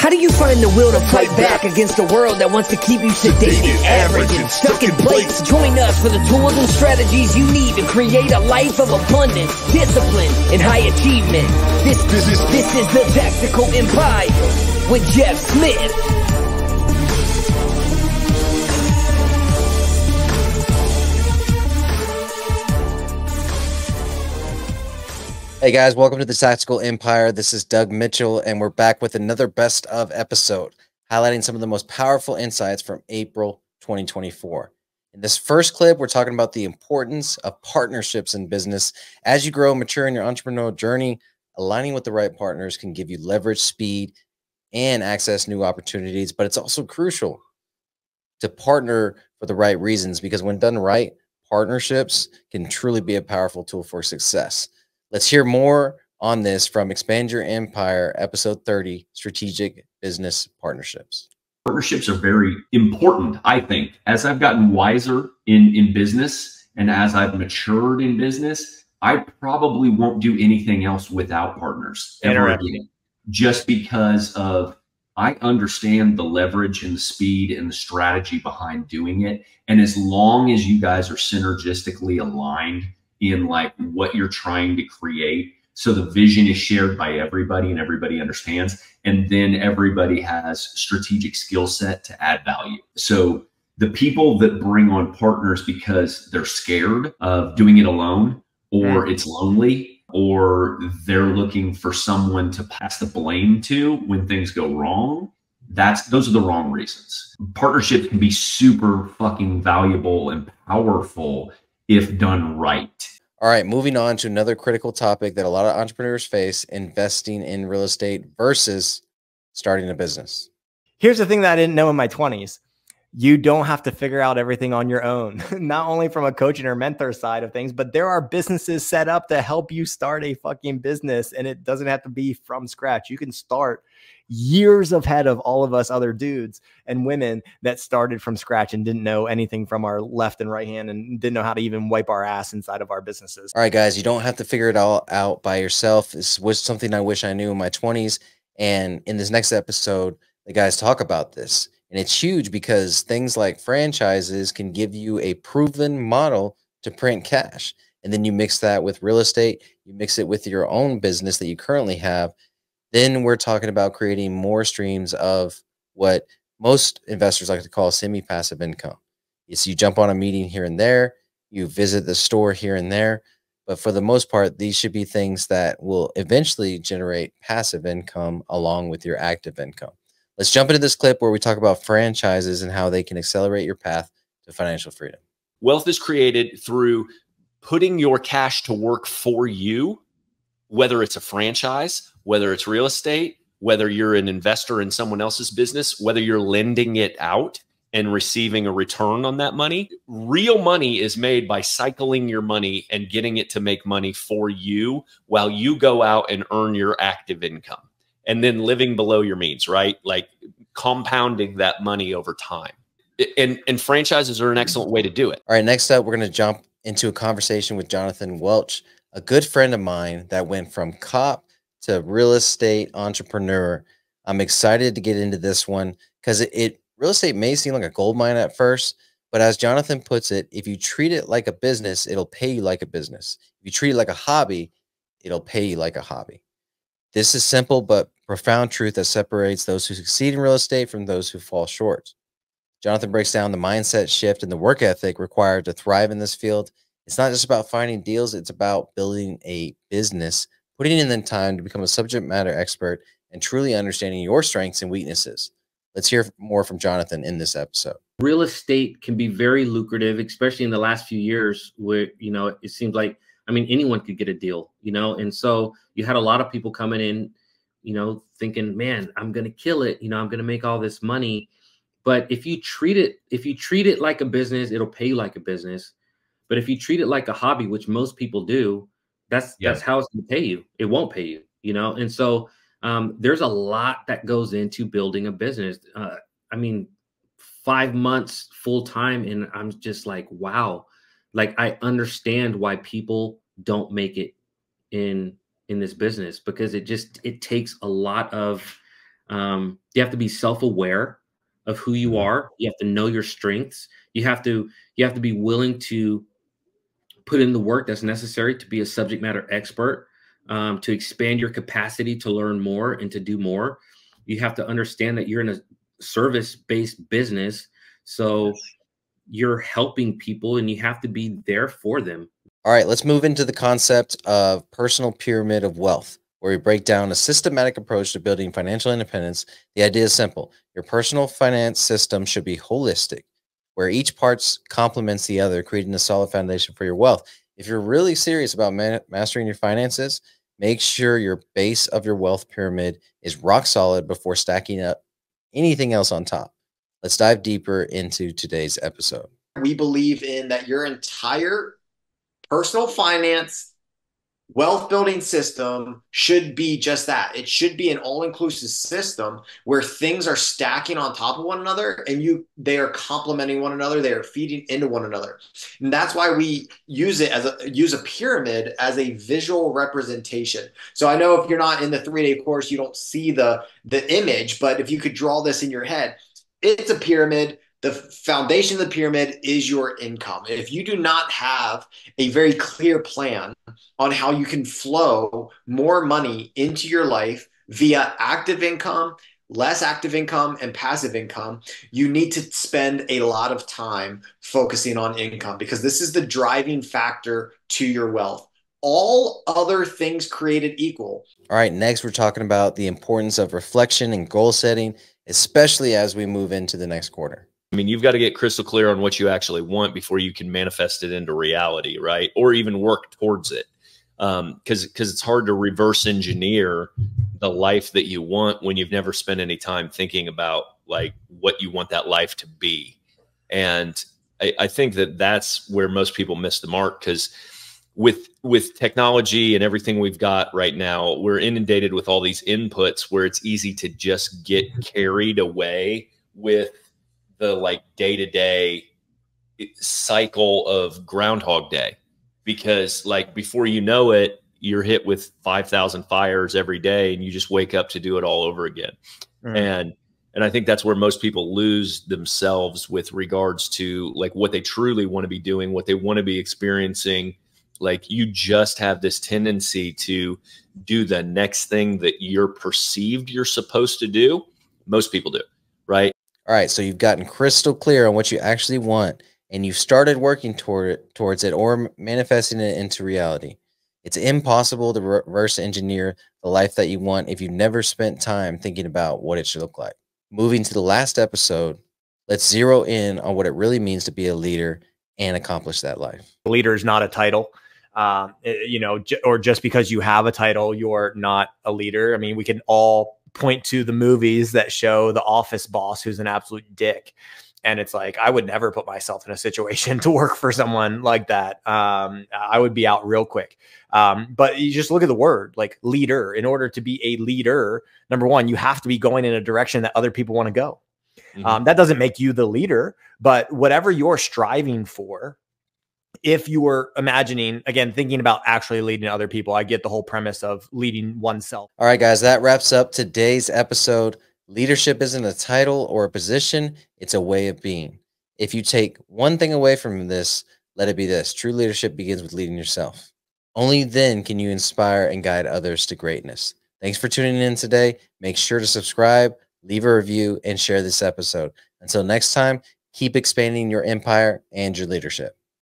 How do you find the will to fight back against a world that wants to keep you sedated, average, and stuck in place? Join us for the tools and strategies you need to create a life of abundance, discipline, and high achievement. This is the Tactical Empire with Jeff Smith. Hey guys, welcome to the Tactical Empire. This is Doug Mitchell, and we're back with another best of episode, highlighting some of the most powerful insights from April 2024. In this first clip, we're talking about the importance of partnerships in business. As you grow and mature in your entrepreneurial journey, aligning with the right partners can give you leverage, speed, and access new opportunities. But it's also crucial to partner for the right reasons, because when done right, partnerships can truly be a powerful tool for success. Let's hear more on this from Expand Your Empire, episode 30, Strategic Business Partnerships. Partnerships are very important, I think. As I've gotten wiser in business and as I've matured in business, I probably won't do anything else without partners ever again. Just because of I understand the leverage and the speed and the strategy behind doing it. And as long as you guys are synergistically aligned in like what you're trying to create, so the vision is shared by everybody and everybody understands, and then everybody has strategic skill set to add value. So the people that bring on partners because they're scared of doing it alone, or it's lonely, or they're looking for someone to pass the blame to when things go wrong, those are the wrong reasons. Partnerships can be super fucking valuable and powerful if done right. All right, moving on to another critical topic that a lot of entrepreneurs face: investing in real estate versus starting a business. Here's the thing that I didn't know in my 20s. You don't have to figure out everything on your own, not only from a coaching or mentor side of things, but there are businesses set up to help you start a fucking business, and it doesn't have to be from scratch. You can start years ahead of all of us other dudes and women that started from scratch and didn't know anything from our left and right hand and didn't know how to even wipe our ass inside of our businesses. All right, guys, you don't have to figure it all out by yourself. This was something I wish I knew in my 20s. And in this next episode, the guys talk about this. And it's huge because things like franchises can give you a proven model to print cash. And then you mix that with real estate, you mix it with your own business that you currently have. Then we're talking about creating more streams of what most investors like to call semi-passive income. So you jump on a meeting here and there, you visit the store here and there, but for the most part, these should be things that will eventually generate passive income along with your active income. Let's jump into this clip where we talk about franchises and how they can accelerate your path to financial freedom. Wealth is created through putting your cash to work for you, whether it's a franchise, whether it's real estate, whether you're an investor in someone else's business, whether you're lending it out and receiving a return on that money. Real money is made by cycling your money and getting it to make money for you while you go out and earn your active income, and then living below your means, right? Like compounding that money over time. And franchises are an excellent way to do it. All right, next up, we're going to jump into a conversation with Jonathan Welch, a good friend of mine that went from cop to real estate entrepreneur. I'm excited to get into this one because real estate may seem like a gold mine at first, but as Jonathan puts it, if you treat it like a business, it'll pay you like a business. If you treat it like a hobby, it'll pay you like a hobby. This is simple but profound truth that separates those who succeed in real estate from those who fall short. Jonathan breaks down the mindset shift and the work ethic required to thrive in this field. It's not just about finding deals, it's about building a business, putting in the time to become a subject matter expert, and truly understanding your strengths and weaknesses. Let's hear more from Jonathan in this episode. Real estate can be very lucrative, especially in the last few years where, it seems like, anyone could get a deal, and so you had a lot of people coming in, thinking, man, I'm going to kill it. I'm going to make all this money. But if you treat it like a business, it'll pay you like a business. But if you treat it like a hobby, which most people do, that's how it's going to pay you. It won't pay you, And so there's a lot that goes into building a business. 5 months full time. And I'm just like, wow, like I understand why people don't make it in this business, because it takes a lot of You have to be self-aware of who you are. You have to know your strengths. You have to be willing to put in the work that's necessary to be a subject matter expert, to expand your capacity to learn more and to do more. You have to understand that you're in a service-based business, so you're helping people and you have to be there for them. All right, let's move into the concept of personal pyramid of wealth, where we break down a systematic approach to building financial independence. The idea is simple. Your personal finance system should be holistic, where each part complements the other, creating a solid foundation for your wealth. If you're really serious about mastering your finances, make sure your base of your wealth pyramid is rock solid before stacking up anything else on top. Let's dive deeper into today's episode. We believe in that your entire personal finance wealth building system should be just that. It should be an all-inclusive system where things are stacking on top of one another and they are complementing one another. They are feeding into one another. And that's why we use a pyramid as a visual representation. So I know if you're not in the 3-day course, you don't see the image, but if you could draw this in your head, it's a pyramid. The foundation of the pyramid is your income. If you do not have a very clear plan on how you can flow more money into your life via active income, less active income, and passive income, you need to spend a lot of time focusing on income because this is the driving factor to your wealth. All other things created equal. All right, next we're talking about the importance of reflection and goal setting, especially as we move into the next quarter. I mean, you've got to get crystal clear on what you actually want before you can manifest it into reality, right? Or even work towards it. Because it's hard to reverse engineer the life that you want when you've never spent any time thinking about like what you want that life to be. And I think that that's where most people miss the mark, because with technology and everything we've got right now, we're inundated with all these inputs where it's easy to just get carried away with the like day-to-day cycle of Groundhog Day, because like before you know it, you're hit with 5,000 fires every day and you just wake up to do it all over again. And I think that's where most people lose themselves with regards to like what they truly want to be doing, what they want to be experiencing. Like you just have this tendency to do the next thing that you're perceived you're supposed to do. Most people do, right? All right, so you've gotten crystal clear on what you actually want, and you've started working towards it or manifesting it into reality. It's impossible to reverse engineer the life that you want if you've never spent time thinking about what it should look like. Moving to the last episode, let's zero in on what it really means to be a leader and accomplish that life. Leader is not a title. You know, or just because you have a title, you're not a leader. I mean, we can all point to the movies that show the office boss who's an absolute dick. And it's like, I would never put myself in a situation to work for someone like that. I would be out real quick. But you just look at the word like leader. In order to be a leader, number one, you have to be going in a direction that other people want to go. That doesn't make you the leader, but whatever you're striving for, if you were imagining, again, thinking about actually leading other people, I get the whole premise of leading oneself. All right, guys, that wraps up today's episode. Leadership isn't a title or a position. It's a way of being. If you take one thing away from this, let it be this. True leadership begins with leading yourself. Only then can you inspire and guide others to greatness. Thanks for tuning in today. Make sure to subscribe, leave a review, and share this episode. Until next time, keep expanding your empire and your leadership.